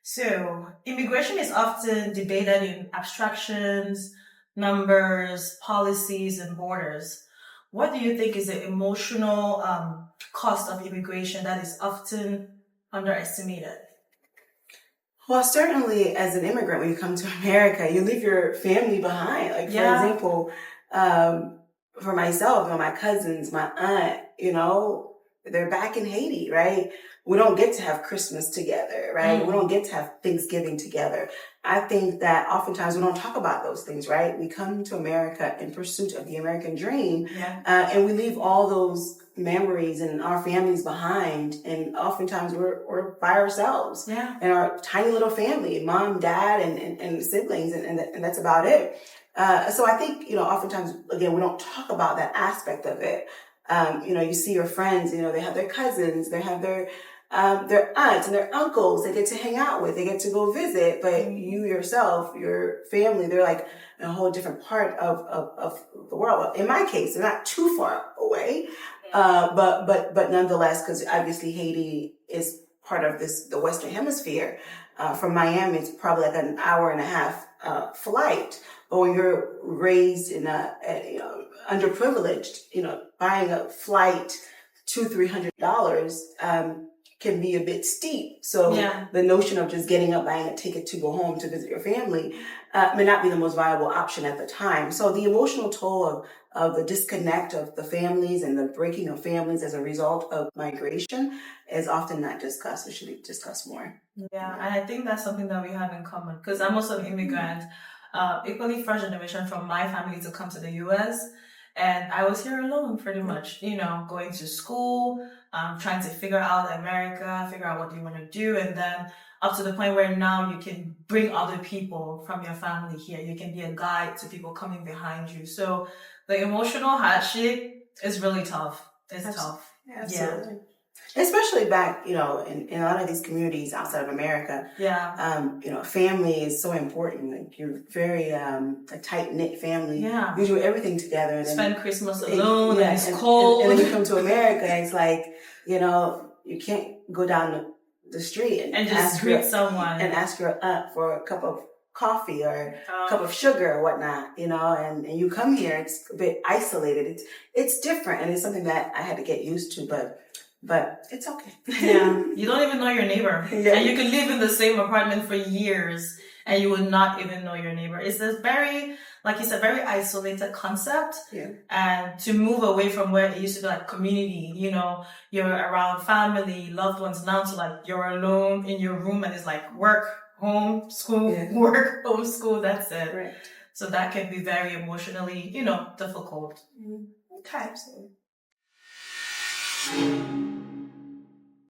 So, immigration is often debated in abstractions, numbers, policies, and borders. What do you think is the emotional cost of immigration that is often underestimated? Well, certainly as an immigrant, when you come to America, you leave your family behind. Like, for example, for myself, my cousins, my aunt, they're back in Haiti, right? We don't get to have Christmas together, right? We don't get to have Thanksgiving together. I think that oftentimes we don't talk about those things, right? We come to America in pursuit of the American dream, and we leave all those memories and our families behind, and oftentimes we're by ourselves and our tiny little family, mom, dad, and siblings, and that's about it. So I think, oftentimes, again, we don't talk about that aspect of it. You see your friends, they have their cousins, they have their aunts and their uncles they get to hang out with, they get to go visit, but you yourself, your family, they're like in a whole different part of the world. In my case, they're not too far away, but nonetheless, because obviously Haiti is part of the Western Hemisphere. From Miami, it's probably like an hour and a half flight. But when you're raised in underprivileged, buying a flight $200-300 can be a bit steep. So the notion of just getting up, buying a ticket to go home to visit your family may not be the most viable option at the time. So the emotional toll of the disconnect of the families and the breaking of families as a result of migration is often not discussed. It should be discussed more. Yeah, and I think that's something that we have in common, because I'm also an immigrant, equally first generation from my family to come to the US. And I was here alone pretty much, going to school, trying to figure out America, figure out what you want to do. And then up to the point where now you can bring other people from your family here. You can be a guide to people coming behind you. So the emotional hardship is really tough. It's tough. Absolutely. Especially back, in a lot of these communities outside of America. Family is so important. Like, you're very a tight-knit family. You do everything together. Spend Christmas alone, and it's cold. And then you come to America, and it's like, you can't go down the street and just greet someone and ask your aunt for a cup of coffee or a cup of sugar or whatnot, and you come here, it's a bit isolated. It's different, and it's something that I had to get used to, but it's okay. You don't even know your neighbor. And you can live in the same apartment for years and you would not even know your neighbor. It's this very, like you said, very isolated concept. And to move away from where it used to be like community, you're around family, loved ones, now to like you're alone in your room and it's like work, home, school, work, home, school, that's it. Right. So that can be very emotionally, difficult. Okay.